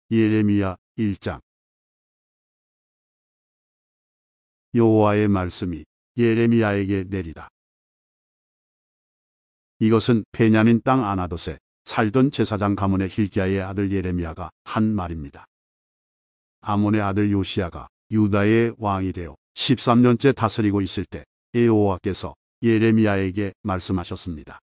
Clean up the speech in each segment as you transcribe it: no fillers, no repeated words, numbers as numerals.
예레미야 1장. 여호와의 말씀이 예레미야에게 내리다. 이것은 베냐민 땅 아나돗에 살던 제사장 가문의 hilki야의 아들 예레미야가 한 말입니다. 아몬의 아들 요시야가 유다의 왕이 되어 13년째 다스리고 있을 때 여호와께서 예레미야에게 말씀하셨습니다.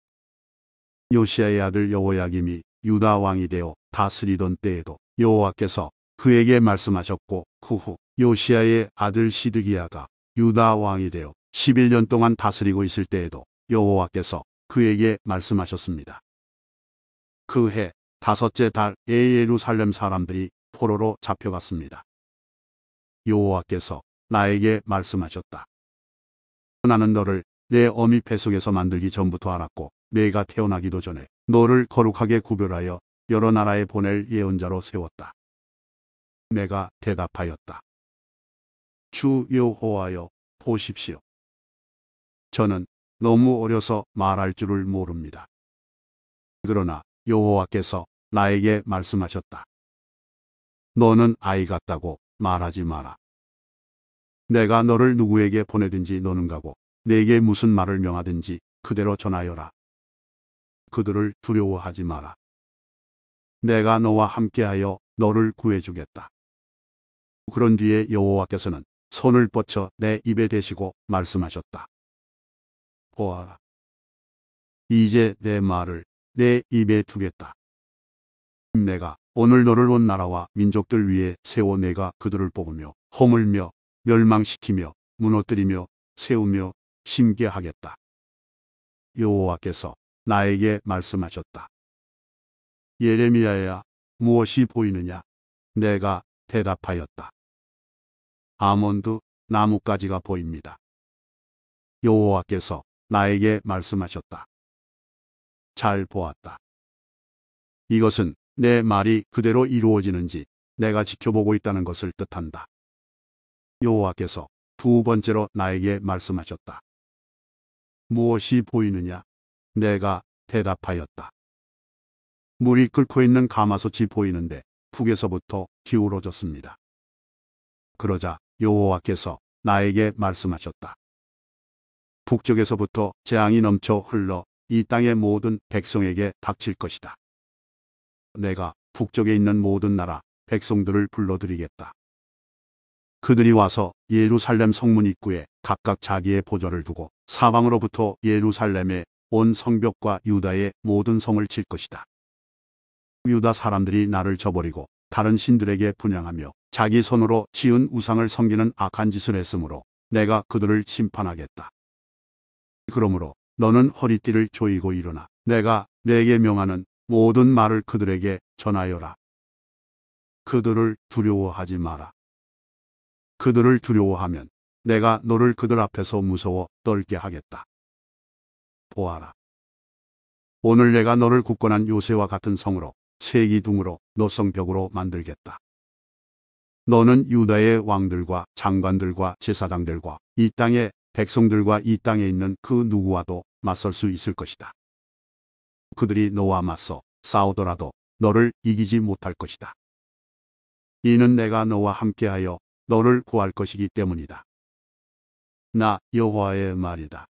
요시야의 아들 여호야김이 유다 왕이 되어 다스리던 때에도 여호와께서 그에게 말씀하셨고, 그 후 요시야의 아들 시드기야가 유다 왕이 되어 11년 동안 다스리고 있을 때에도 여호와께서 그에게 말씀하셨습니다. 그 해 다섯째 달에 예루살렘 사람들이 포로로 잡혀갔습니다. 여호와께서 나에게 말씀하셨다. 나는 너를 내 어미 뱃속에서 만들기 전부터 알았고, 내가 태어나기도 전에 너를 거룩하게 구별하여 여러 나라에 보낼 예언자로 세웠다. 내가 대답하였다. 주 여호와여, 보십시오. 저는 너무 어려서 말할 줄을 모릅니다. 그러나 여호와께서 나에게 말씀하셨다. 너는 아이 같다고 말하지 마라. 내가 너를 누구에게 보내든지 너는 가고 내게 무슨 말을 명하든지 그대로 전하여라. 그들을 두려워하지 마라. 내가 너와 함께하여 너를 구해주겠다. 그런 뒤에 여호와께서는 손을 뻗쳐 내 입에 대시고 말씀하셨다. 보아라. 이제 내 말을 내 입에 두겠다. 내가 오늘 너를 온 나라와 민족들 위에 세워 내가 그들을 뽑으며 허물며 멸망시키며 무너뜨리며 세우며 심게 하겠다. 여호와께서 나에게 말씀하셨다. 예레미야야, 무엇이 보이느냐? 내가 대답하였다. 아몬드 나뭇가지가 보입니다. 여호와께서 나에게 말씀하셨다. 잘 보았다. 이것은 내 말이 그대로 이루어지는지 내가 지켜보고 있다는 것을 뜻한다. 여호와께서 두 번째로 나에게 말씀하셨다. 무엇이 보이느냐? 내가 대답하였다. 물이 끓고 있는 가마솥이 보이는데 북에서부터 기울어졌습니다. 그러자 여호와께서 나에게 말씀하셨다. 북쪽에서부터 재앙이 넘쳐 흘러 이 땅의 모든 백성에게 닥칠 것이다. 내가 북쪽에 있는 모든 나라 백성들을 불러들이겠다. 그들이 와서 예루살렘 성문 입구에 각각 자기의 보좌를 두고 사방으로부터 예루살렘의 온 성벽과 유다의 모든 성을 칠 것이다. 유다 사람들이 나를 저버리고 다른 신들에게 분향하며 자기 손으로 지은 우상을 섬기는 악한 짓을 했으므로 내가 그들을 심판하겠다. 그러므로 너는 허리띠를 조이고 일어나 내가 내게 명하는 모든 말을 그들에게 전하여라. 그들을 두려워하지 마라. 그들을 두려워하면 내가 너를 그들 앞에서 무서워 떨게 하겠다. 보아라. 오늘 내가 너를 굳건한 요새와 같은 성으로 세기둥으로 노성벽으로 만들겠다. 너는 유다의 왕들과 장관들과 제사장들과 이 땅의 백성들과 이 땅에 있는 그 누구와도 맞설 수 있을 것이다. 그들이 너와 맞서 싸우더라도 너를 이기지 못할 것이다. 이는 내가 너와 함께하여 너를 구할 것이기 때문이다. 나 여호와의 말이다.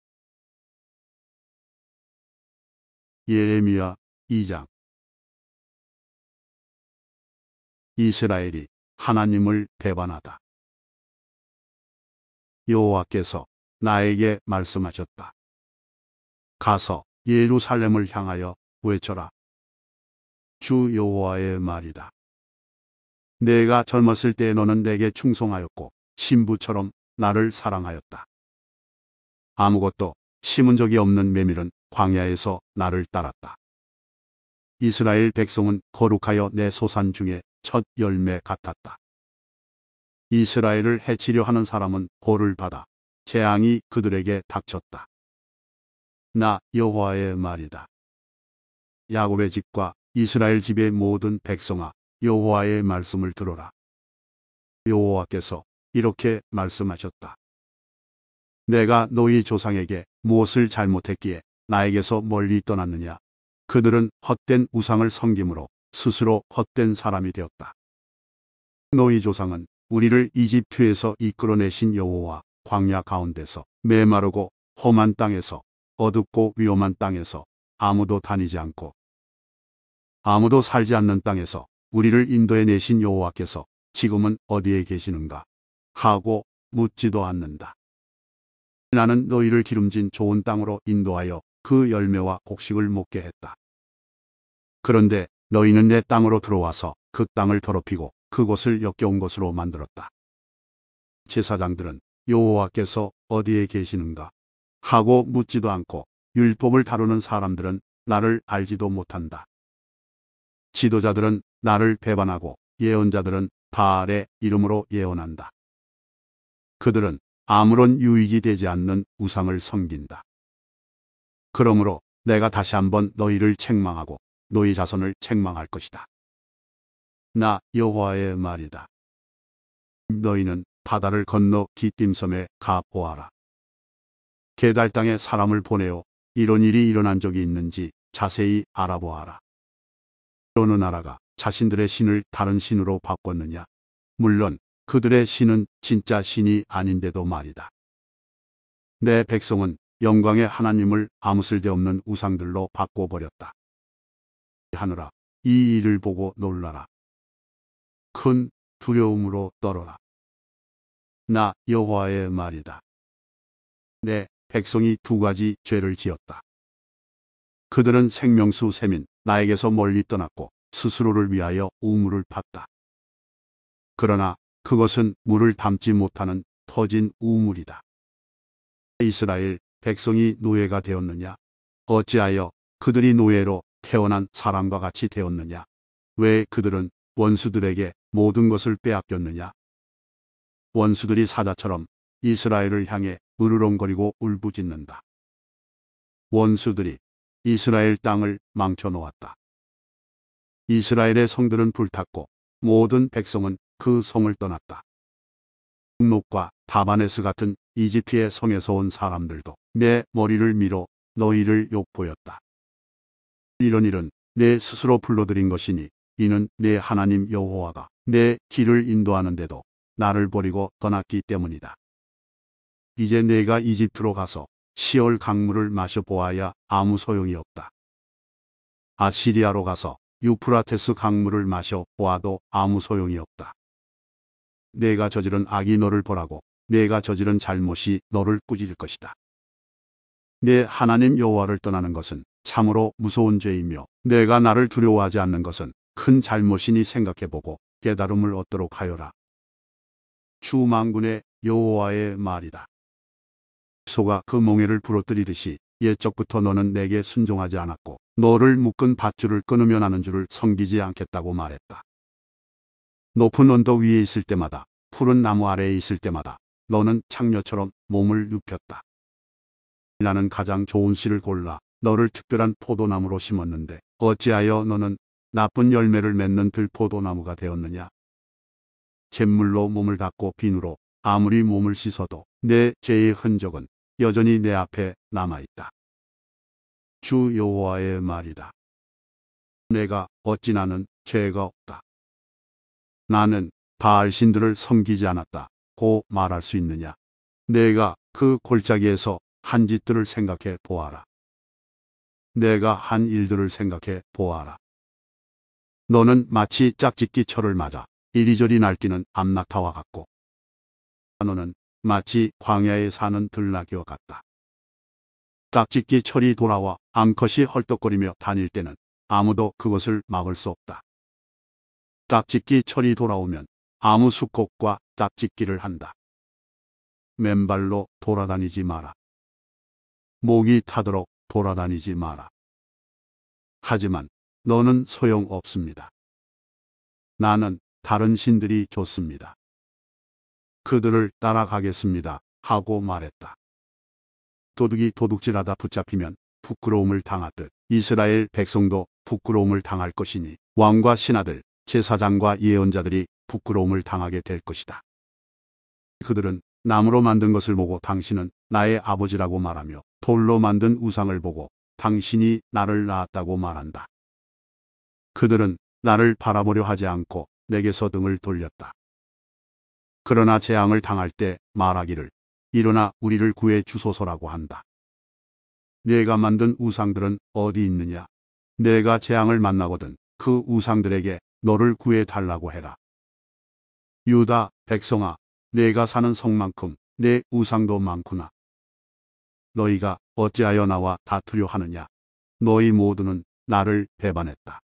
예레미야 2장. 이스라엘이 하나님을 배반하다. 여호와께서 나에게 말씀하셨다. 가서 예루살렘을 향하여 외쳐라. 주 여호와의 말이다. 내가 젊었을 때 너는 내게 충성하였고 신부처럼 나를 사랑하였다. 아무것도 심은 적이 없는 메밀은 광야에서 나를 따랐다. 이스라엘 백성은 거룩하여 내 소산 중에 첫 열매 같았다. 이스라엘을 해치려 하는 사람은 벌을 받아 재앙이 그들에게 닥쳤다. 나 여호와의 말이다. 야곱의 집과 이스라엘 집의 모든 백성아, 여호와의 말씀을 들어라. 여호와께서 이렇게 말씀하셨다. 내가 너희 조상에게 무엇을 잘못했기에 나에게서 멀리 떠났느냐? 그들은 헛된 우상을 섬김으로 스스로 헛된 사람이 되었다. 너희 조상은 우리를 이집트에서 이끌어내신 여호와 광야 가운데서 메마르고 험한 땅에서 어둡고 위험한 땅에서 아무도 다니지 않고 아무도 살지 않는 땅에서 우리를 인도해 내신 여호와께서 지금은 어디에 계시는가 하고 묻지도 않는다. 나는 너희를 기름진 좋은 땅으로 인도하여 그 열매와 곡식을 먹게 했다. 그런데 너희는 내 땅으로 들어와서 그 땅을 더럽히고 그곳을 역겨운 곳으로 만들었다. 제사장들은 여호와께서 어디에 계시는가 하고 묻지도 않고 율법을 다루는 사람들은 나를 알지도 못한다. 지도자들은 나를 배반하고 예언자들은 바알의 이름으로 예언한다. 그들은 아무런 유익이 되지 않는 우상을 섬긴다. 그러므로 내가 다시 한번 너희를 책망하고 너희 자손을 책망할 것이다. 나 여호와의 말이다. 너희는 바다를 건너 기띔섬에 가 보아라. 게달 땅에 사람을 보내어 이런 일이 일어난 적이 있는지 자세히 알아보아라. 어느 나라가 자신들의 신을 다른 신으로 바꿨느냐? 물론 그들의 신은 진짜 신이 아닌데도 말이다. 내 백성은 영광의 하나님을 아무 쓸데없는 우상들로 바꿔버렸다. 하늘아, 이 일을 보고 놀라라. 큰 두려움으로 떨어라. 나 여호와의 말이다. 내 백성이 두 가지 죄를 지었다. 그들은 생명수 샘인 나에게서 멀리 떠났고 스스로를 위하여 우물을 팠다. 그러나 그것은 물을 담지 못하는 터진 우물이다. 이스라엘 백성이 노예가 되었느냐? 어찌하여 그들이 노예로 태어난 사람과 같이 되었느냐? 왜 그들은 원수들에게 모든 것을 빼앗겼느냐? 원수들이 사자처럼 이스라엘을 향해 으르렁거리고 울부짖는다. 원수들이 이스라엘 땅을 망쳐놓았다. 이스라엘의 성들은 불탔고 모든 백성은 그 성을 떠났다. 녹과 다바네스 같은 이집트의 성에서 온 사람들도 내 머리를 밀어 너희를 욕보였다. 이런 일은 내 스스로 불러들인 것이니 이는 내 하나님 여호와가 내 길을 인도하는데도 나를 버리고 떠났기 때문이다. 이제 내가 이집트로 가서 시올 강물을 마셔보아야 아무 소용이 없다. 아시리아로 가서 유프라테스 강물을 마셔보아도 아무 소용이 없다. 내가 저지른 악이 너를 벌하고 내가 저지른 잘못이 너를 꾸짖을 것이다. 내 하나님 여호와를 떠나는 것은 참으로 무서운 죄이며 내가 나를 두려워하지 않는 것은 큰 잘못이니 생각해보고 깨달음을 얻도록 하여라. 주 만군의 여호와의 말이다. 소가 그 멍에를 부러뜨리듯이 옛적부터 너는 내게 순종하지 않았고 너를 묶은 밧줄을 끊으며 나는 주를 섬기지 않겠다고 말했다. 높은 언덕 위에 있을 때마다 푸른 나무 아래에 있을 때마다 너는 창녀처럼 몸을 눕혔다. 나는 가장 좋은 씨를 골라 너를 특별한 포도나무로 심었는데 어찌하여 너는 나쁜 열매를 맺는 들포도나무가 되었느냐? 잿물로 몸을 닦고 비누로 아무리 몸을 씻어도 내 죄의 흔적은 여전히 내 앞에 남아있다. 주 여호와의 말이다. 내가 어찌 나는 죄가 없다. 나는 바알 신들을 섬기지 않았다고 말할 수 있느냐? 내가 그 골짜기에서 한 짓들을 생각해 보아라. 내가 한 일들을 생각해 보아라. 너는 마치 짝짓기 철을 맞아 이리저리 날뛰는 암낙타와 같고 너는 마치 광야에 사는 들나귀와 같다. 짝짓기 철이 돌아와 암컷이 헐떡거리며 다닐 때는 아무도 그것을 막을 수 없다. 짝짓기 철이 돌아오면 아무 수컷과 짝짓기를 한다. 맨발로 돌아다니지 마라. 목이 타도록 돌아다니지 마라. 하지만 너는 소용없습니다. 나는 다른 신들이 좋습니다. 그들을 따라가겠습니다 하고 말했다. 도둑이 도둑질하다 붙잡히면 부끄러움을 당하듯 이스라엘 백성도 부끄러움을 당할 것이니 왕과 신하들, 제사장과 예언자들이 부끄러움을 당하게 될 것이다. 그들은 나무로 만든 것을 보고 당신은 나의 아버지라고 말하며 돌로 만든 우상을 보고 당신이 나를 낳았다고 말한다. 그들은 나를 바라보려 하지 않고 내게서 등을 돌렸다. 그러나 재앙을 당할 때 말하기를 일어나 우리를 구해 주소서라고 한다. 내가 만든 우상들은 어디 있느냐? 내가 재앙을 만나거든 그 우상들에게 너를 구해 달라고 해라. 유다 백성아, 내가 사는 성만큼 내 우상도 많구나. 너희가 어찌하여 나와 다투려 하느냐? 너희 모두는 나를 배반했다.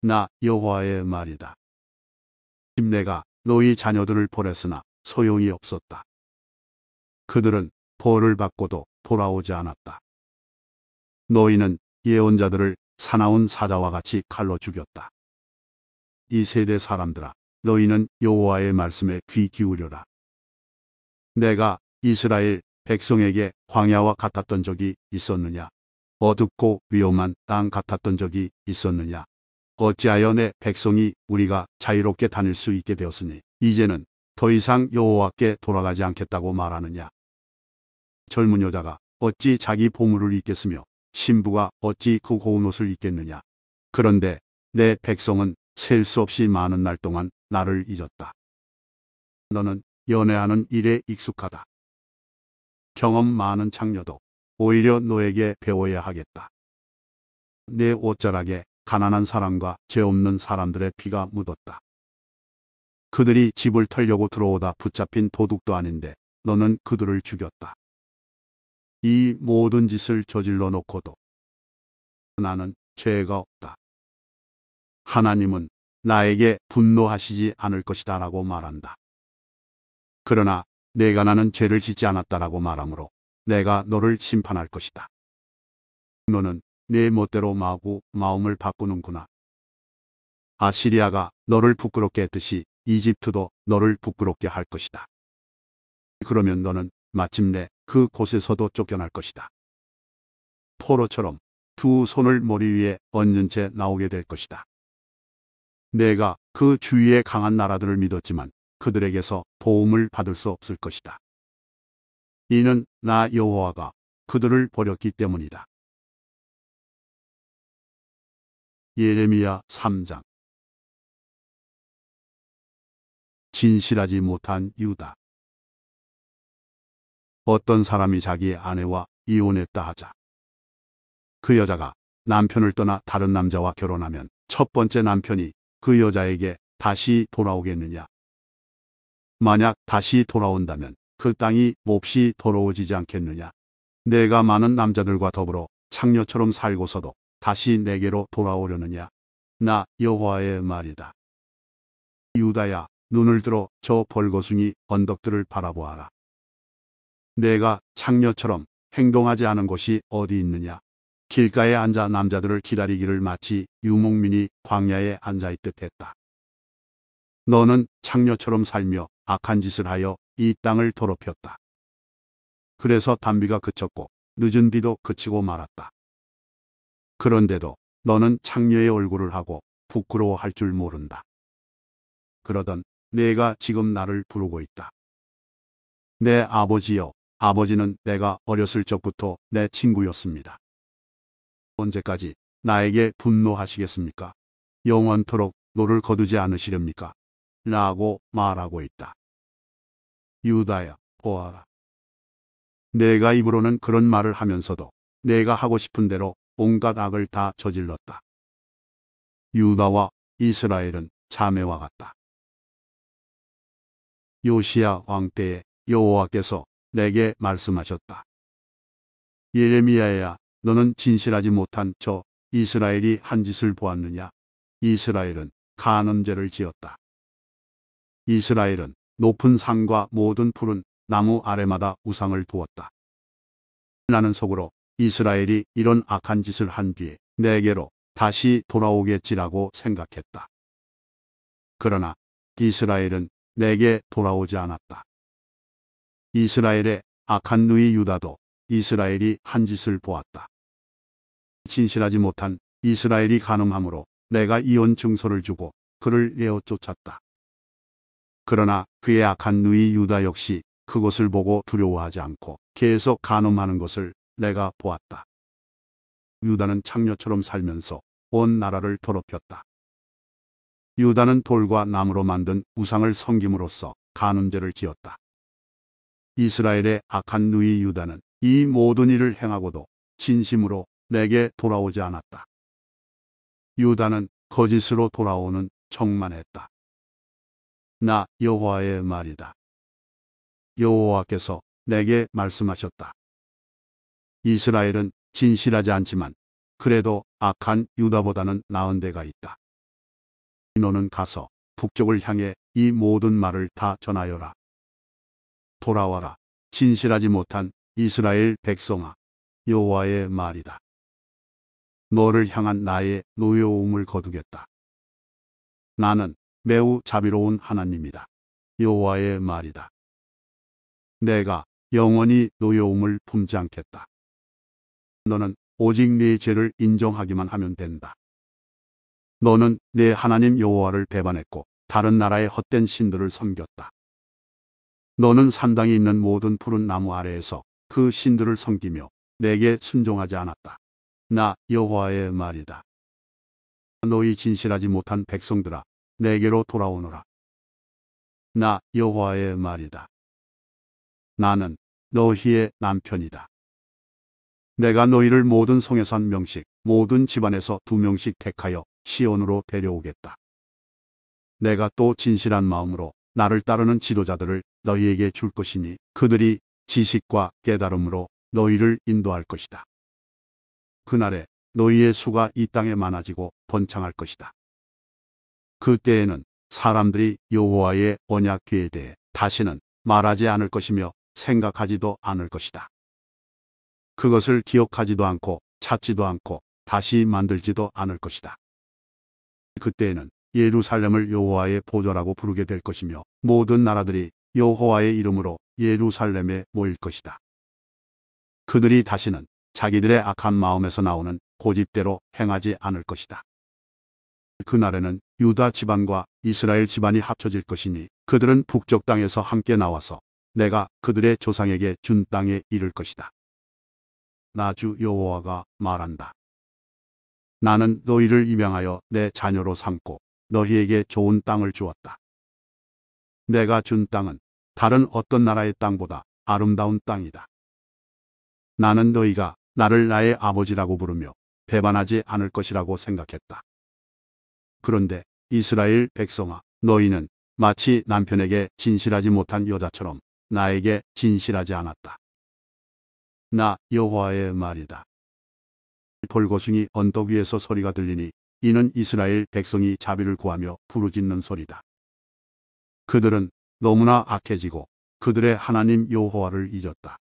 나 여호와의 말이다. 내가 너희 자녀들을 보냈으나 소용이 없었다. 그들은 벌을 받고도 돌아오지 않았다. 너희는 예언자들을 사나운 사자와 같이 칼로 죽였다. 이 세대 사람들아, 너희는 여호와의 말씀에 귀 기울여라. 내가 이스라엘 백성에게 광야와 같았던 적이 있었느냐? 어둡고 위험한 땅 같았던 적이 있었느냐? 어찌하여 내 백성이 우리가 자유롭게 다닐 수 있게 되었으니 이제는 더 이상 여호와께 돌아가지 않겠다고 말하느냐? 젊은 여자가 어찌 자기 보물을 잊겠으며 신부가 어찌 그 고운 옷을 잊겠느냐? 그런데 내 백성은 셀 수 없이 많은 날 동안 나를 잊었다. 너는 연애하는 일에 익숙하다. 경험 많은 장녀도 오히려 너에게 배워야 하겠다. 내 옷자락에 가난한 사람과 죄 없는 사람들의 피가 묻었다. 그들이 집을 털려고 들어오다 붙잡힌 도둑도 아닌데 너는 그들을 죽였다. 이 모든 짓을 저질러 놓고도 나는 죄가 없다. 하나님은 나에게 분노하시지 않을 것이다 라고 말한다. 그러나 내가 나는 죄를 짓지 않았다라고 말하므로 내가 너를 심판할 것이다. 너는 내 멋대로 마구 마음을 바꾸는구나. 아시리아가 너를 부끄럽게 했듯이 이집트도 너를 부끄럽게 할 것이다. 그러면 너는 마침내 그 곳에서도 쫓겨날 것이다. 포로처럼 두 손을 머리 위에 얹은 채 나오게 될 것이다. 내가 그 주위의 강한 나라들을 믿었지만 그들에게서 도움을 받을 수 없을 것이다. 이는 나 여호와가 그들을 버렸기 때문이다. 예레미야 3장. 진실하지 못한 유다. 어떤 사람이 자기의 아내와 이혼했다 하자. 그 여자가 남편을 떠나 다른 남자와 결혼하면 첫 번째 남편이 그 여자에게 다시 돌아오겠느냐? 만약 다시 돌아온다면 그 땅이 몹시 더러워지지 않겠느냐? 내가 많은 남자들과 더불어 창녀처럼 살고서도 다시 내게로 돌아오려느냐? 나 여호와의 말이다. 유다야, 눈을 들어 저 벌거숭이 언덕들을 바라보아라. 내가 창녀처럼 행동하지 않은 곳이 어디 있느냐? 길가에 앉아 남자들을 기다리기를 마치 유목민이 광야에 앉아있듯 했다. 너는 창녀처럼 살며 악한 짓을 하여 이 땅을 더럽혔다. 그래서 단비가 그쳤고 늦은 비도 그치고 말았다. 그런데도 너는 창녀의 얼굴을 하고 부끄러워할 줄 모른다. 그러던 내가 지금 나를 부르고 있다. 내 아버지여, 아버지는 내가 어렸을 적부터 내 친구였습니다. 언제까지 나에게 분노하시겠습니까? 영원토록 너를 거두지 않으시렵니까? 라고 말하고 있다. 유다야, 보아라. 내가 입으로는 그런 말을 하면서도 내가 하고 싶은 대로 온갖 악을 다 저질렀다. 유다와 이스라엘은 자매와 같다. 요시야 왕 때에 여호와께서 내게 말씀하셨다. 예레미야야, 너는 진실하지 못한 저 이스라엘이 한 짓을 보았느냐? 이스라엘은 간음죄를 지었다. 이스라엘은 높은 산과 모든 푸른 나무 아래마다 우상을 두었다. 나는 속으로 이스라엘이 이런 악한 짓을 한 뒤에 내게로 다시 돌아오겠지라고 생각했다. 그러나 이스라엘은 내게 돌아오지 않았다. 이스라엘의 악한 누이 유다도 이스라엘이 한 짓을 보았다. 진실하지 못한 이스라엘이 간음함으로 내가 이혼 증서를 주고 그를 내어 쫓았다. 그러나 그의 악한 누이 유다 역시 그것을 보고 두려워하지 않고 계속 간음하는 것을 내가 보았다. 유다는 창녀처럼 살면서 온 나라를 더럽혔다. 유다는 돌과 나무로 만든 우상을 섬김으로써 간음죄를 지었다. 이스라엘의 악한 누이 유다는 이 모든 일을 행하고도 진심으로 내게 돌아오지 않았다. 유다는 거짓으로 돌아오는 척만 했다. 나 여호와의 말이다. 여호와께서 내게 말씀하셨다. 이스라엘은 진실하지 않지만 그래도 악한 유다보다는 나은 데가 있다. 너는 가서 북쪽을 향해 이 모든 말을 다 전하여라. 돌아와라. 진실하지 못한 이스라엘 백성아. 여호와의 말이다. 너를 향한 나의 노여움을 거두겠다. 나는 매우 자비로운 하나님이다. 여호와의 말이다. 내가 영원히 노여움을 품지 않겠다. 너는 오직 네 죄를 인정하기만 하면 된다. 너는 내 하나님 여호와를 배반했고 다른 나라의 헛된 신들을 섬겼다. 너는 산당이 있는 모든 푸른 나무 아래에서 그 신들을 섬기며 내게 순종하지 않았다. 나 여호와의 말이다. 너희 진실하지 못한 백성들아, 내게로 돌아오너라. 나 여호와의 말이다. 나는 너희의 남편이다. 내가 너희를 모든 성에서 한 명씩, 모든 집안에서 2명씩 택하여 시온으로 데려오겠다. 내가 또 진실한 마음으로 나를 따르는 지도자들을 너희에게 줄 것이니 그들이 지식과 깨달음으로 너희를 인도할 것이다. 그날에 너희의 수가 이 땅에 많아지고 번창할 것이다. 그때에는 사람들이 여호와의 언약궤에 대해 다시는 말하지 않을 것이며 생각하지도 않을 것이다. 그것을 기억하지도 않고 찾지도 않고 다시 만들지도 않을 것이다. 그때에는 예루살렘을 여호와의 보좌라고 부르게 될 것이며 모든 나라들이 여호와의 이름으로 예루살렘에 모일 것이다. 그들이 다시는 자기들의 악한 마음에서 나오는 고집대로 행하지 않을 것이다. 그날에는 유다 집안과 이스라엘 집안이 합쳐질 것이니 그들은 북쪽 땅에서 함께 나와서 내가 그들의 조상에게 준 땅에 이를 것이다. 나 주 여호와가 말한다. 나는 너희를 입양하여 내 자녀로 삼고 너희에게 좋은 땅을 주었다. 내가 준 땅은 다른 어떤 나라의 땅보다 아름다운 땅이다. 나는 너희가 나를 나의 아버지라고 부르며 배반하지 않을 것이라고 생각했다. 그런데 이스라엘 백성아, 너희는 마치 남편에게 진실하지 못한 여자처럼 나에게 진실하지 않았다. 나 여호와의 말이다. 돌고숭이 언덕 위에서 소리가 들리니 이는 이스라엘 백성이 자비를 구하며 부르짖는 소리다. 그들은 너무나 악해지고 그들의 하나님 여호와를 잊었다.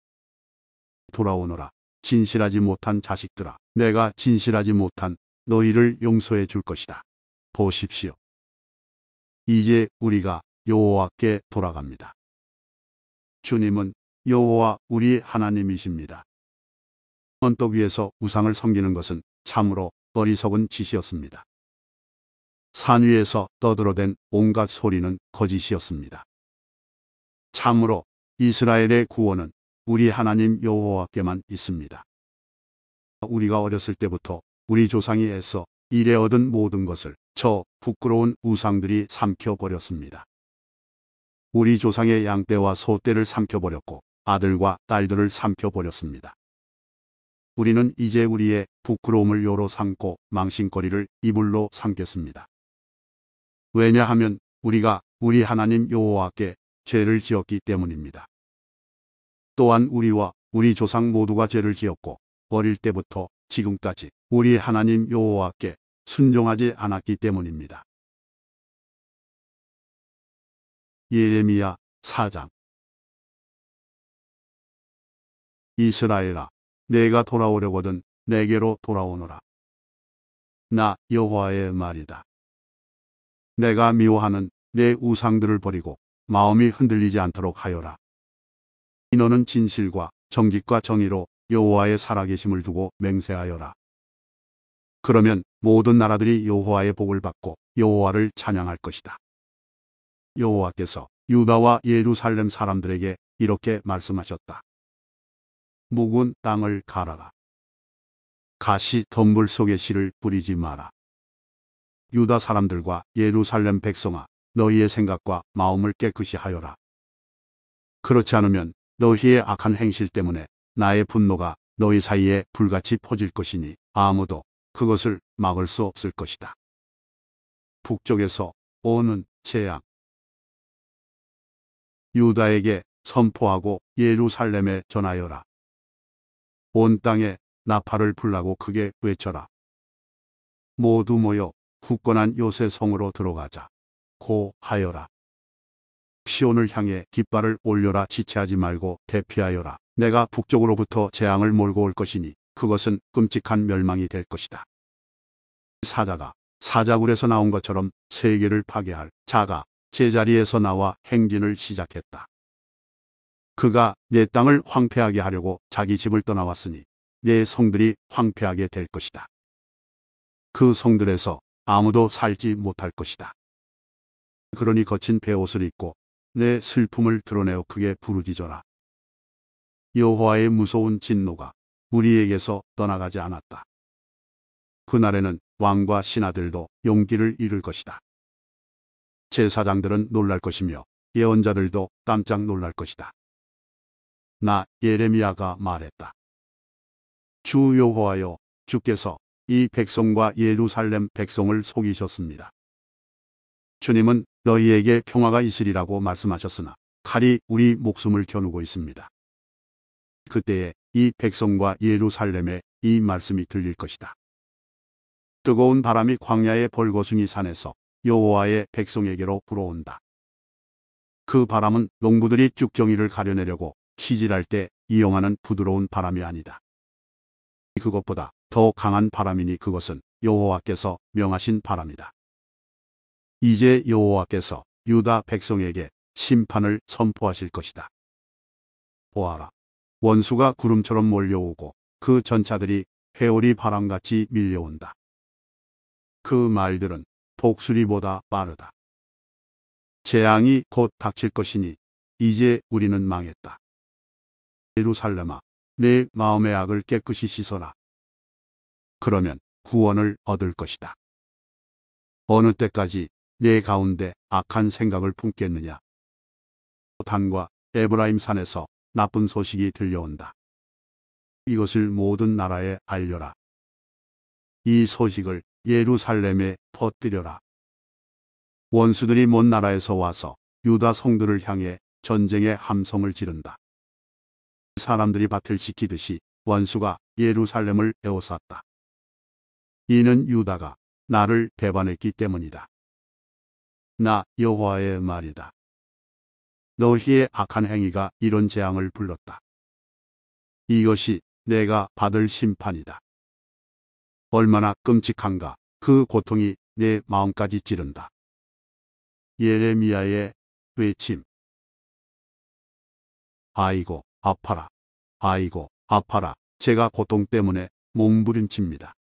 돌아오너라. 진실하지 못한 자식들아, 내가 진실하지 못한 너희를 용서해 줄 것이다. 보십시오. 이제 우리가 여호와께 돌아갑니다. 주님은 여호와 우리 하나님이십니다. 언덕 위에서 우상을 섬기는 것은 참으로 어리석은 짓이었습니다. 산 위에서 떠들어댄 온갖 소리는 거짓이었습니다. 참으로 이스라엘의 구원은 우리 하나님 여호와께만 있습니다. 우리가 어렸을 때부터 우리 조상이 애써 일에 얻은 모든 것을 저 부끄러운 우상들이 삼켜버렸습니다. 우리 조상의 양떼와 소떼를 삼켜버렸고 아들과 딸들을 삼켜버렸습니다. 우리는 이제 우리의 부끄러움을 요로 삼고 망신거리를 이불로 삼겠습니다. 왜냐하면 우리가 우리 하나님 여호와께 죄를 지었기 때문입니다. 또한 우리와 우리 조상 모두가 죄를 지었고 어릴 때부터 지금까지 우리 하나님 여호와께 순종하지 않았기 때문입니다. 예레미야 4장. 이스라엘아, 내가 돌아오려거든 내게로 돌아오너라. 나 여호와의 말이다. 내가 미워하는 내 우상들을 버리고 마음이 흔들리지 않도록 하여라. 너는 진실과 정직과 정의로 여호와의 살아계심을 두고 맹세하여라. 그러면 모든 나라들이 여호와의 복을 받고 여호와를 찬양할 것이다. 여호와께서 유다와 예루살렘 사람들에게 이렇게 말씀하셨다. 묵은 땅을 갈아라. 가시 덤불 속에 씨를 뿌리지 마라. 유다 사람들과 예루살렘 백성아, 너희의 생각과 마음을 깨끗이 하여라. 그렇지 않으면 너희의 악한 행실 때문에 나의 분노가 너희 사이에 불같이 퍼질 것이니 아무도 그것을 막을 수 없을 것이다. 북쪽에서 오는 재앙. 유다에게 선포하고 예루살렘에 전하여라. 온 땅에 나팔을 불라고 크게 외쳐라. 모두 모여 굳건한 요새 성으로 들어가자. 고 하여라. 시온을 향해 깃발을 올려라. 지체하지 말고 대피하여라. 내가 북쪽으로부터 재앙을 몰고 올 것이니 그것은 끔찍한 멸망이 될 것이다. 사자가 사자굴에서 나온 것처럼 세계를 파괴할 자가 제자리에서 나와 행진을 시작했다. 그가 내 땅을 황폐하게 하려고 자기 집을 떠나왔으니 내 성들이 황폐하게 될 것이다. 그 성들에서 아무도 살지 못할 것이다. 그러니 거친 베옷을 입고 내 슬픔을 드러내어 크게 부르짖어라. 여호와의 무서운 진노가 우리에게서 떠나가지 않았다. 그날에는 왕과 신하들도 용기를 잃을 것이다. 제사장들은 놀랄 것이며 예언자들도 깜짝 놀랄 것이다. 나 예레미야가 말했다. 주 여호와여, 주께서 이 백성과 예루살렘 백성을 속이셨습니다. 주님은 너희에게 평화가 있으리라고 말씀하셨으나 칼이 우리 목숨을 겨누고 있습니다. 그때에 이 백성과 예루살렘에 이 말씀이 들릴 것이다. 뜨거운 바람이 광야의 벌거숭이 산에서 여호와의 백성에게로 불어온다. 그 바람은 농부들이 쭉정이를 가려내려고 키질할 때 이용하는 부드러운 바람이 아니다. 그것보다 더 강한 바람이니 그것은 여호와께서 명하신 바람이다. 이제 여호와께서 유다 백성에게 심판을 선포하실 것이다. 보아라, 원수가 구름처럼 몰려오고 그 전차들이 회오리 바람같이 밀려온다. 그 말들은 독수리보다 빠르다. 재앙이 곧 닥칠 것이니 이제 우리는 망했다. 예루살렘아, 내 마음의 악을 깨끗이 씻어라. 그러면 구원을 얻을 것이다. 어느 때까지 내 가운데 악한 생각을 품겠느냐. 단과 에브라임 산에서 나쁜 소식이 들려온다. 이것을 모든 나라에 알려라. 이 소식을 예루살렘에 퍼뜨려라. 원수들이 먼 나라에서 와서 유다 성들을 향해 전쟁의 함성을 지른다. 사람들이 밭을 지키듯이 원수가 예루살렘을 에워쌌다. 이는 유다가 나를 배반했기 때문이다. 나 여호와의 말이다. 너희의 악한 행위가 이런 재앙을 불렀다. 이것이 내가 받을 심판이다. 얼마나 끔찍한가. 그 고통이 내 마음까지 찌른다. 예레미야의 외침. 아이고 아파라. 아이고 아파라. 제가 고통 때문에 몸부림칩니다.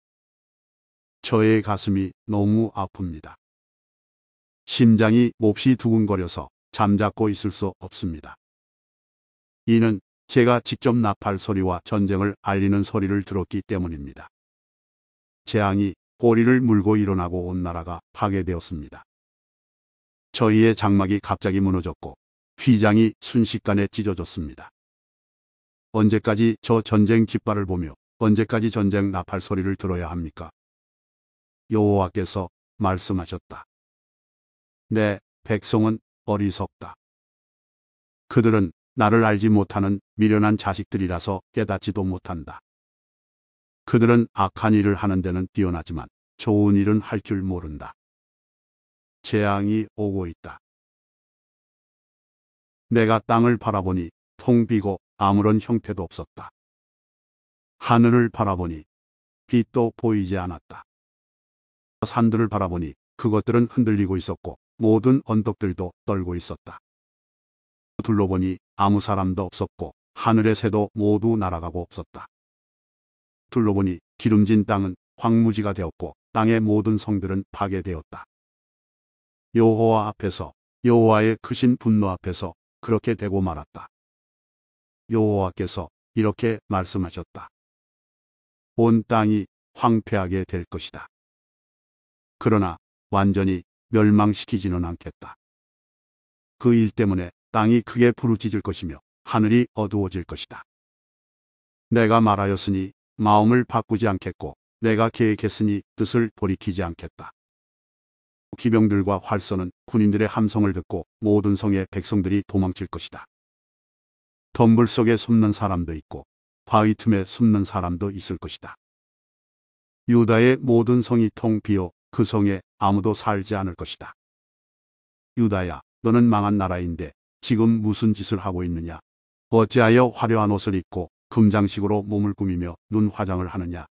저의 가슴이 너무 아픕니다. 심장이 몹시 두근거려서 잠잡고 있을 수 없습니다. 이는 제가 직접 나팔 소리와 전쟁을 알리는 소리를 들었기 때문입니다. 재앙이 꼬리를 물고 일어나고 온 나라가 파괴되었습니다. 저희의 장막이 갑자기 무너졌고 휘장이 순식간에 찢어졌습니다. 언제까지 저 전쟁 깃발을 보며 언제까지 전쟁 나팔 소리를 들어야 합니까? 여호와께서 말씀하셨다. 내 백성은 어리석다. 그들은 나를 알지 못하는 미련한 자식들이라서 깨닫지도 못한다. 그들은 악한 일을 하는 데는 뛰어나지만 좋은 일은 할 줄 모른다. 재앙이 오고 있다. 내가 땅을 바라보니 텅 비고 아무런 형태도 없었다. 하늘을 바라보니 빛도 보이지 않았다. 산들을 바라보니 그것들은 흔들리고 있었고 모든 언덕들도 떨고 있었다. 둘러보니 아무 사람도 없었고 하늘의 새도 모두 날아가고 없었다. 둘러보니 기름진 땅은 황무지가 되었고 땅의 모든 성들은 파괴되었다. 여호와 앞에서, 여호와의 크신 분노 앞에서 그렇게 되고 말았다. 여호와께서 이렇게 말씀하셨다. 온 땅이 황폐하게 될 것이다. 그러나 완전히 멸망시키지는 않겠다. 그 일 때문에 땅이 크게 부르짖을 것이며 하늘이 어두워질 것이다. 내가 말하였으니 마음을 바꾸지 않겠고 내가 계획했으니 뜻을 돌이키지 않겠다. 기병들과 활선은 군인들의 함성을 듣고 모든 성의 백성들이 도망칠 것이다. 덤불 속에 숨는 사람도 있고 바위 틈에 숨는 사람도 있을 것이다. 유다의 모든 성이 텅 비어 그 성에 아무도 살지 않을 것이다. 유다야, 너는 망한 나라인데 지금 무슨 짓을 하고 있느냐? 어찌하여 화려한 옷을 입고 금장식으로 몸을 꾸미며 눈 화장을 하느냐?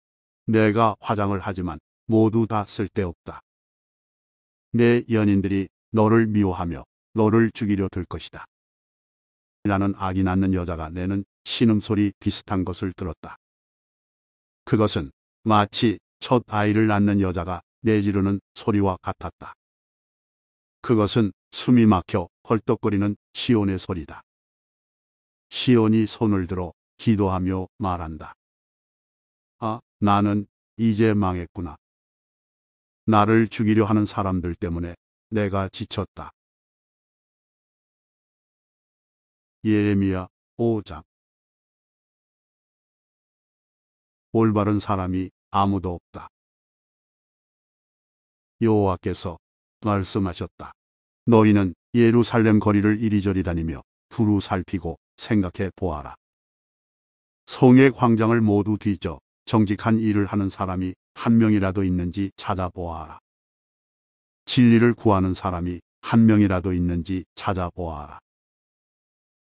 내가 화장을 하지만 모두 다 쓸데없다. 내 연인들이 너를 미워하며 너를 죽이려 들 것이다. 나는 아기 낳는 여자가 내는 신음소리 비슷한 것을 들었다. 그것은 마치 첫 아이를 낳는 여자가 내지르는 소리와 같았다. 그것은 숨이 막혀 헐떡거리는 시온의 소리다. 시온이 손을 들어 기도하며 말한다. 아, 나는 이제 망했구나. 나를 죽이려 하는 사람들 때문에 내가 지쳤다. 예레미야 5장. 올바른 사람이 아무도 없다. 여호와께서 말씀하셨다. 너희는 예루살렘 거리를 이리저리 다니며 두루 살피고 생각해 보아라. 성의 광장을 모두 뒤져 정직한 일을 하는 사람이 한 명이라도 있는지 찾아보아라. 진리를 구하는 사람이 한 명이라도 있는지 찾아보아라.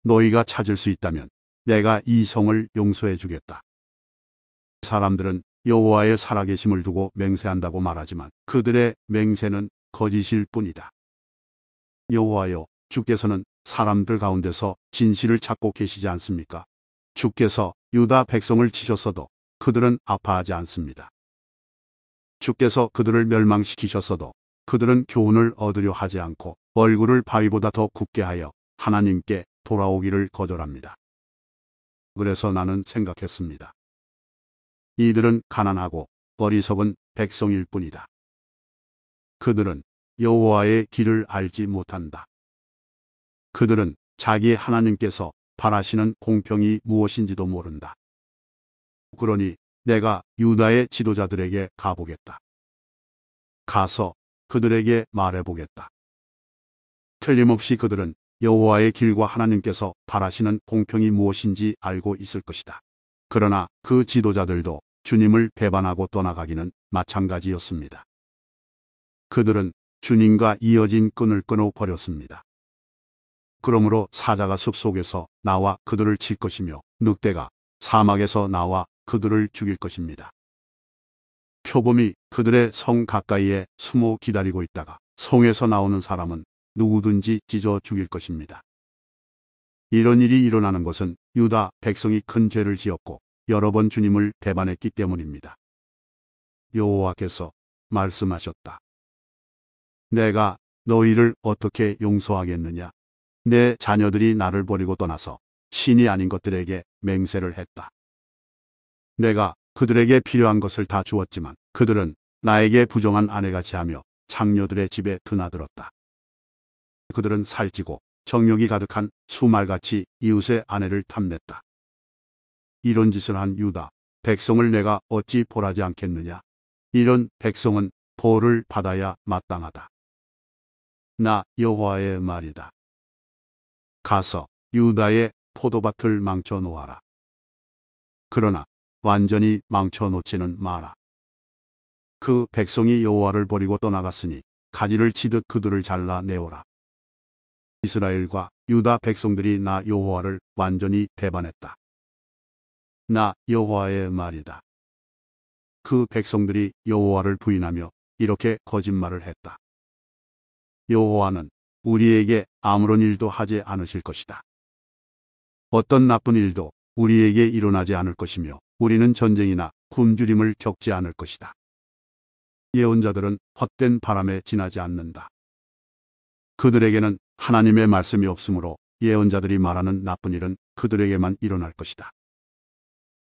너희가 찾을 수 있다면 내가 이 성을 용서해 주겠다. 사람들은 여호와의 살아계심을 두고 맹세한다고 말하지만 그들의 맹세는 거짓일 뿐이다. 여호와여, 주께서는 사람들 가운데서 진실을 찾고 계시지 않습니까? 주께서 유다 백성을 치셨어도 그들은 아파하지 않습니다. 주께서 그들을 멸망시키셨어도 그들은 교훈을 얻으려 하지 않고 얼굴을 바위보다 더 굳게 하여 하나님께 돌아오기를 거절합니다. 그래서 나는 생각했습니다. 이들은 가난하고 어리석은 백성일 뿐이다. 그들은 여호와의 길을 알지 못한다. 그들은 자기 하나님께서 바라시는 공평이 무엇인지도 모른다. 그러니 내가 유다의 지도자들에게 가보겠다. 가서 그들에게 말해보겠다. 틀림없이 그들은 여호와의 길과 하나님께서 바라시는 공평이 무엇인지 알고 있을 것이다. 그러나 그 지도자들도 주님을 배반하고 떠나가기는 마찬가지였습니다. 그들은 주님과 이어진 끈을 끊어버렸습니다. 그러므로 사자가 숲속에서 나와 그들을 칠 것이며 늑대가 사막에서 나와 그들을 죽일 것입니다. 표범이 그들의 성 가까이에 숨어 기다리고 있다가 성에서 나오는 사람은 누구든지 찢어 죽일 것입니다. 이런 일이 일어나는 것은 유다 백성이 큰 죄를 지었고 여러 번 주님을 배반했기 때문입니다. 여호와께서 말씀하셨다. 내가 너희를 어떻게 용서하겠느냐? 내 자녀들이 나를 버리고 떠나서 신이 아닌 것들에게 맹세를 했다. 내가 그들에게 필요한 것을 다 주었지만 그들은 나에게 부정한 아내같이 하며 장녀들의 집에 드나들었다. 그들은 살찌고 정욕이 가득한 수말같이 이웃의 아내를 탐냈다. 이런 짓을 한 유다 백성을 내가 어찌 벌하지 않겠느냐? 이런 백성은 벌을 받아야 마땅하다. 나 여호와의 말이다. 가서 유다의 포도밭을 망쳐 놓아라. 그러나 완전히 망쳐 놓지는 마라. 그 백성이 여호와를 버리고 떠나갔으니 가지를 치듯 그들을 잘라내오라. 이스라엘과 유다 백성들이 나 여호와를 완전히 배반했다. 나 여호와의 말이다. 그 백성들이 여호와를 부인하며 이렇게 거짓말을 했다. 여호와는 우리에게 아무런 일도 하지 않으실 것이다. 어떤 나쁜 일도 우리에게 일어나지 않을 것이며 우리는 전쟁이나 굶주림을 겪지 않을 것이다. 예언자들은 헛된 바람에 지나지 않는다. 그들에게는 하나님의 말씀이 없으므로 예언자들이 말하는 나쁜 일은 그들에게만 일어날 것이다.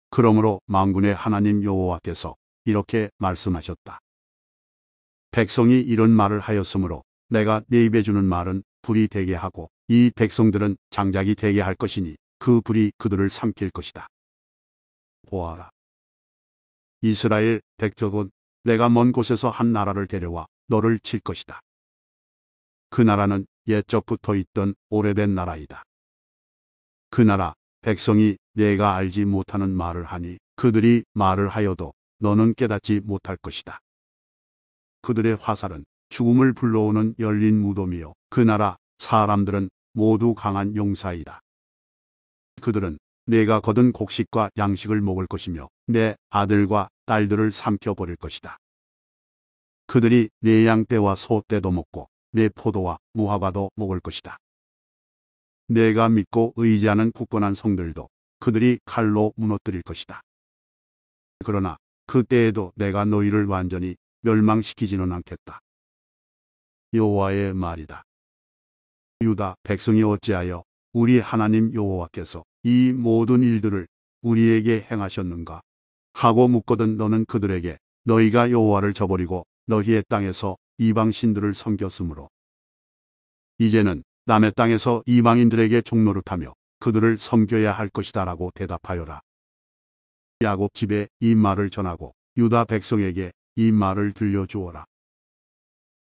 그러므로 만군의 하나님 여호와께서 이렇게 말씀하셨다. 백성이 이런 말을 하였으므로 내가 내 입에 주는 말은 불이 되게 하고 이 백성들은 장작이 되게 할 것이니 그 불이 그들을 삼킬 것이다. 보아라. 이스라엘 백족은 내가 먼 곳에서 한 나라를 데려와 너를 칠 것이다. 그 나라는 옛적부터 있던 오래된 나라이다. 그 나라 백성이 내가 알지 못하는 말을 하니 그들이 말을 하여도 너는 깨닫지 못할 것이다. 그들의 화살은 죽음을 불러오는 열린 무덤이요 그 나라 사람들은 모두 강한 용사이다. 그들은 내가 거둔 곡식과 양식을 먹을 것이며 내 아들과 딸들을 삼켜버릴 것이다. 그들이 내 양떼와 소떼도 먹고 내 포도와 무화과도 먹을 것이다. 내가 믿고 의지하는 굳건한 성들도 그들이 칼로 무너뜨릴 것이다. 그러나 그때에도 내가 너희를 완전히 멸망시키지는 않겠다. 여호와의 말이다. 유다 백성이 어찌하여 우리 하나님 여호와께서 이 모든 일들을 우리에게 행하셨는가 하고 묻거든 너는 그들에게 너희가 여호와를 저버리고 너희의 땅에서 이방 신들을 섬겼으므로 이제는 남의 땅에서 이방인들에게 종노릇하며 그들을 섬겨야 할 것이다 라고 대답하여라. 야곱 집에 이 말을 전하고 유다 백성에게 이 말을 들려주어라.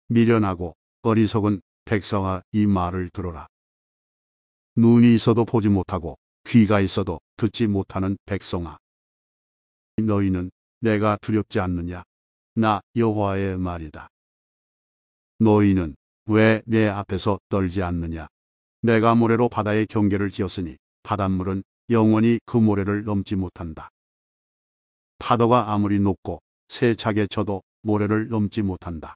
미련하고 어리석은 백성아 이 말을 들어라. 눈이 있어도 보지 못하고 귀가 있어도 듣지 못하는 백성아. 너희는 내가 두렵지 않느냐? 나 여호와의 말이다. 너희는 왜 내 앞에서 떨지 않느냐? 내가 모래로 바다의 경계를 지었으니 바닷물은 영원히 그 모래를 넘지 못한다. 파도가 아무리 높고 세차게 쳐도 모래를 넘지 못한다.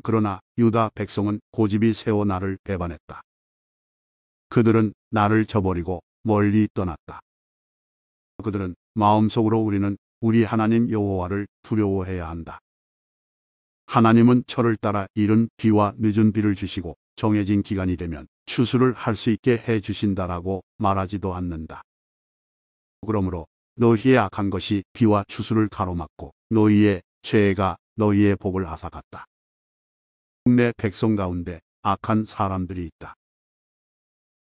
그러나 유다 백성은 고집이 세워 나를 배반했다. 그들은 나를 저버리고 멀리 떠났다. 그들은 마음속으로 우리는 우리 하나님 여호와를 두려워해야 한다. 하나님은 철을 따라 이른 비와 늦은 비를 주시고 정해진 기간이 되면 추수를 할 수 있게 해 주신다라고 말하지도 않는다. 그러므로 너희의 악한 것이 비와 추수를 가로막고 너희의 죄가 너희의 복을 앗아갔다. 내 백성 가운데 악한 사람들이 있다.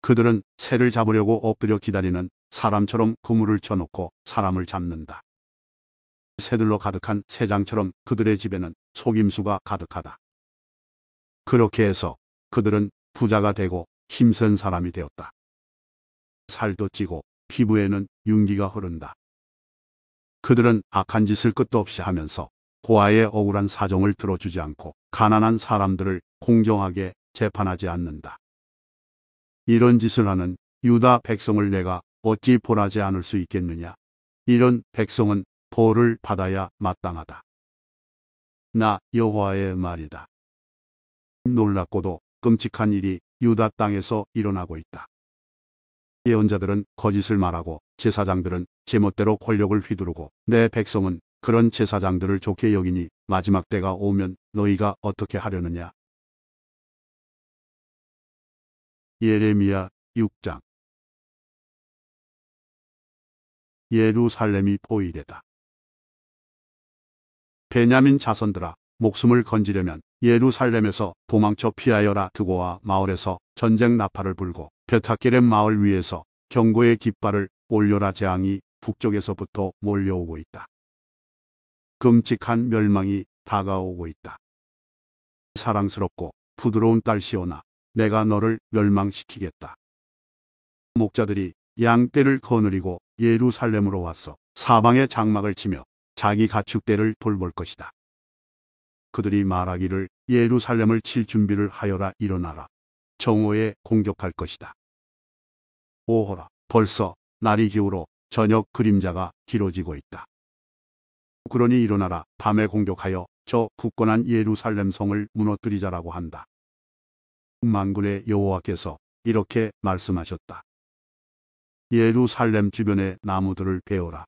그들은 새를 잡으려고 엎드려 기다리는 사람처럼 그물을 쳐놓고 사람을 잡는다. 새들로 가득한 새장처럼 그들의 집에는 속임수가 가득하다. 그렇게 해서 그들은 부자가 되고 힘센 사람이 되었다. 살도 찌고 피부에는 윤기가 흐른다. 그들은 악한 짓을 끝도 없이 하면서 고아의 억울한 사정을 들어주지 않고 가난한 사람들을 공정하게 재판하지 않는다. 이런 짓을 하는 유다 백성을 내가 어찌 벌하지 않을 수 있겠느냐? 이런 백성은 벌을 받아야 마땅하다. 나 여호와의 말이다. 놀랍고도 끔찍한 일이 유다 땅에서 일어나고 있다. 예언자들은 거짓을 말하고 제사장들은 제멋대로 권력을 휘두르고 내 백성은 그런 제사장들을 좋게 여기니 마지막 때가 오면 너희가 어떻게 하려느냐? 예레미야 6장. 예루살렘이 포위되다. 베냐민 자손들아, 목숨을 건지려면 예루살렘에서 도망쳐 피하여라. 드고와 마을에서 전쟁 나팔을 불고 벳하겔의 마을 위에서 경고의 깃발을 올려라. 재앙이 북쪽에서부터 몰려오고 있다. 끔찍한 멸망이 다가오고 있다. 사랑스럽고 부드러운 딸 시온아, 내가 너를 멸망시키겠다. 목자들이 양떼를 거느리고 예루살렘으로 와서 사방에 장막을 치며 자기 가축대를 돌볼 것이다. 그들이 말하기를 예루살렘을 칠 준비를 하여라. 일어나라. 정오에 공격할 것이다. 오호라, 벌써 날이 기울어 저녁 그림자가 길어지고 있다. 그러니 일어나라. 밤에 공격하여 저 굳건한 예루살렘 성을 무너뜨리자라고 한다. 만군의 여호와께서 이렇게 말씀하셨다. 예루살렘 주변의 나무들을 베어라.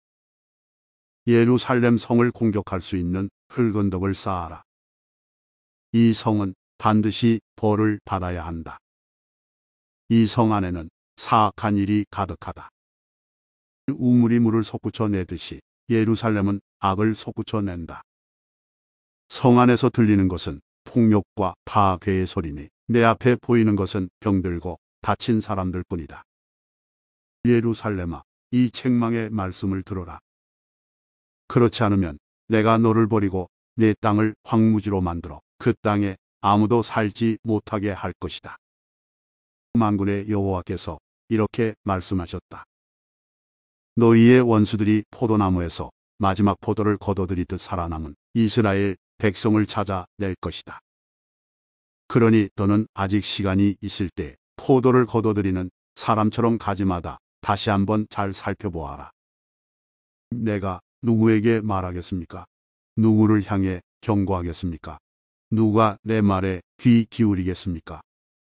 예루살렘 성을 공격할 수 있는 흙은 덕을 쌓아라. 이 성은 반드시 벌을 받아야 한다. 이 성 안에는 사악한 일이 가득하다. 우물이 물을 솟구쳐 내듯이 예루살렘은 악을 솟구쳐 낸다. 성 안에서 들리는 것은 폭력과 파괴의 소리니 내 앞에 보이는 것은 병들고 다친 사람들 뿐이다. 예루살렘아, 이 책망의 말씀을 들어라. 그렇지 않으면 내가 너를 버리고 내 땅을 황무지로 만들어 그 땅에 아무도 살지 못하게 할 것이다. 만군의 여호와께서 이렇게 말씀하셨다. 너희의 원수들이 포도나무에서 마지막 포도를 거둬들이듯 살아남은 이스라엘 백성을 찾아낼 것이다. 그러니 너는 아직 시간이 있을 때 포도를 거둬들이는 사람처럼 가지마다 다시 한번 잘 살펴보아라. 내가 누구에게 말하겠습니까? 누구를 향해 경고하겠습니까? 누가 내 말에 귀 기울이겠습니까?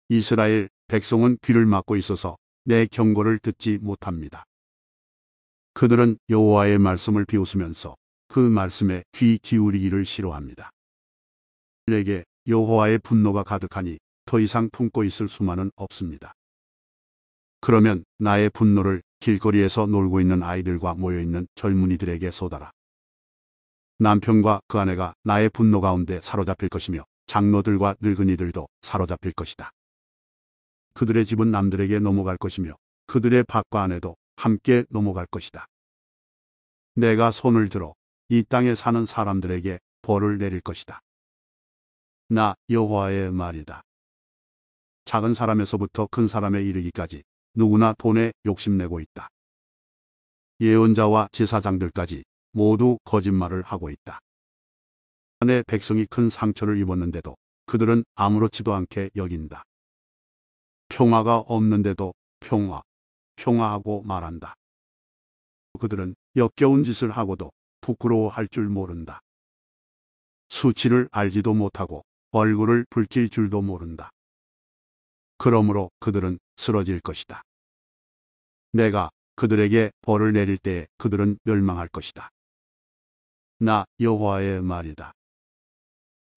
이스라엘 백성은 귀를 막고 있어서 내 경고를 듣지 못합니다. 그들은 여호와의 말씀을 비웃으면서 그 말씀에 귀 기울이기를 싫어합니다. 내게 여호와의 분노가 가득하니 더 이상 품고 있을 수만은 없습니다. 그러면 나의 분노를 길거리에서 놀고 있는 아이들과 모여있는 젊은이들에게 쏟아라. 남편과 그 아내가 나의 분노 가운데 사로잡힐 것이며 장로들과 늙은이들도 사로잡힐 것이다. 그들의 집은 남들에게 넘어갈 것이며 그들의 밭과 안에도 함께 넘어갈 것이다. 내가 손을 들어 이 땅에 사는 사람들에게 벌을 내릴 것이다. 나 여호와의 말이다. 작은 사람에서부터 큰 사람에 이르기까지 누구나 돈에 욕심내고 있다. 예언자와 제사장들까지 모두 거짓말을 하고 있다. 내 백성이 큰 상처를 입었는데도 그들은 아무렇지도 않게 여긴다. 평화가 없는데도 평화하고 말한다. 그들은 역겨운 짓을 하고도 부끄러워할 줄 모른다. 수치를 알지도 못하고 얼굴을 붉힐 줄도 모른다. 그러므로 그들은 쓰러질 것이다. 내가 그들에게 벌을 내릴 때에 그들은 멸망할 것이다. 나 여호와의 말이다.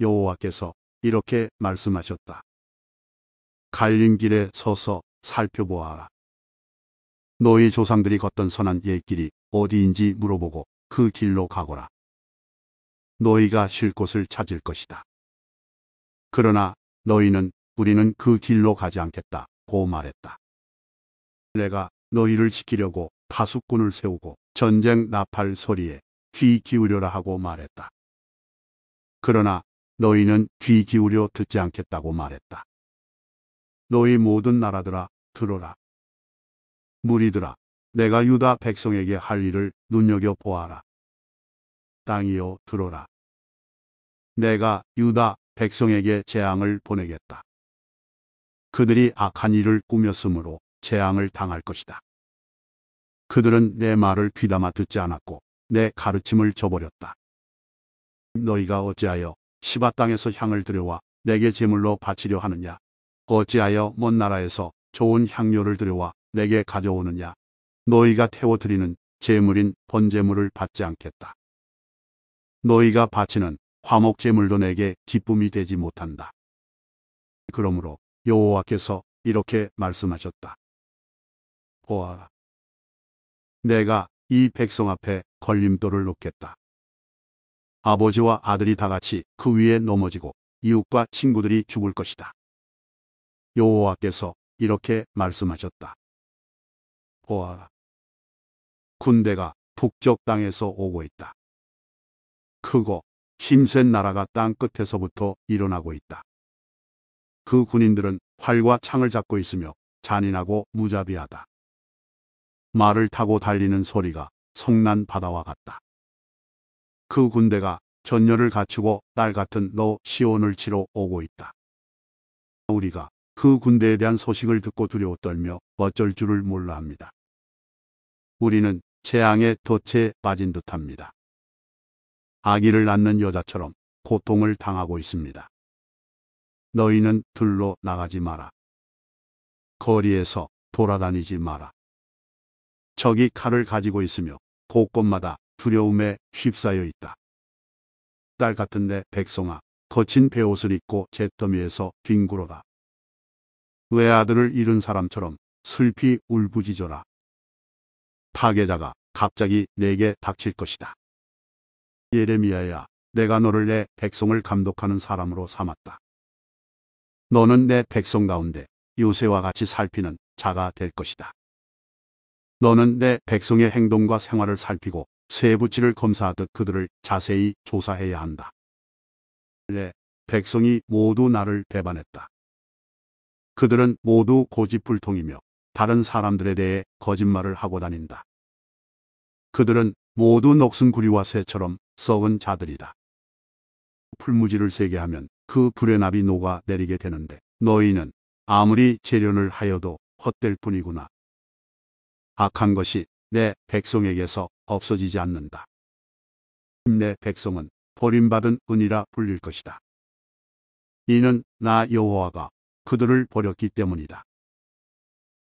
여호와께서 이렇게 말씀하셨다. 갈림길에 서서 살펴보아라. 너희 조상들이 걷던 선한 옛길이 어디인지 물어보고 그 길로 가거라. 너희가 쉴 곳을 찾을 것이다. 그러나 너희는 우리는 그 길로 가지 않겠다고 말했다. 내가 너희를 지키려고 파수꾼을 세우고 전쟁 나팔 소리에 귀 기울여라 하고 말했다. 그러나 너희는 귀 기울여 듣지 않겠다고 말했다. 너희 모든 나라들아 들어라. 무리들아 내가 유다 백성에게 할 일을 눈여겨보아라. 땅이여 들어라. 내가 유다 백성에게 재앙을 보내겠다. 그들이 악한 일을 꾸몄으므로 재앙을 당할 것이다. 그들은 내 말을 귀담아 듣지 않았고 내 가르침을 저버렸다. 너희가 어찌하여 시바 땅에서 향을 들여와 내게 제물로 바치려 하느냐? 어찌하여 먼 나라에서 좋은 향료를 들여와 내게 가져오느냐? 너희가 태워드리는 제물인 번제물을 받지 않겠다. 너희가 바치는 화목제물도 내게 기쁨이 되지 못한다. 그러므로 여호와께서 이렇게 말씀하셨다. 보아라. 내가 이 백성 앞에 걸림돌을 놓겠다. 아버지와 아들이 다 같이 그 위에 넘어지고 이웃과 친구들이 죽을 것이다. 여호와께서 이렇게 말씀하셨다. 보아라. 군대가 북쪽 땅에서 오고 있다. 크고 힘센 나라가 땅 끝에서부터 일어나고 있다. 그 군인들은 활과 창을 잡고 있으며 잔인하고 무자비하다. 말을 타고 달리는 소리가 성난 바다와 같다. 그 군대가 전열을 갖추고 딸 같은 너 시온을 치러 오고 있다. 우리가 그 군대에 대한 소식을 듣고 두려워 떨며 어쩔 줄을 몰라 합니다. 우리는 재앙의 덫에 빠진 듯합니다. 아기를 낳는 여자처럼 고통을 당하고 있습니다. 너희는 들로 나가지 마라. 거리에서 돌아다니지 마라. 적이 칼을 가지고 있으며 곳곳마다 두려움에 휩싸여 있다. 딸 같은 내 백성아, 거친 베옷을 입고 잿더미에서 뒹굴어라. 외아들을 잃은 사람처럼 슬피 울부짖어라. 파괴자가 갑자기 내게 닥칠 것이다. 예레미야야, 내가 너를 내 백성을 감독하는 사람으로 삼았다. 너는 내 백성 가운데 요새와 같이 살피는 자가 될 것이다. 너는 내 백성의 행동과 생활을 살피고 쇠붙이를 검사하듯 그들을 자세히 조사해야 한다. 내 백성이 모두 나를 배반했다. 그들은 모두 고집불통이며 다른 사람들에 대해 거짓말을 하고 다닌다. 그들은 모두 녹슨구리와 새처럼 썩은 자들이다. 풀무지를 세게 하면 그 불의 납이 녹아 내리게 되는데 너희는 아무리 재련을 하여도 헛될 뿐이구나. 악한 것이 내 백성에게서 없어지지 않는다. 내 백성은 버림받은 은이라 불릴 것이다. 이는 나 여호와가 그들을 버렸기 때문이다.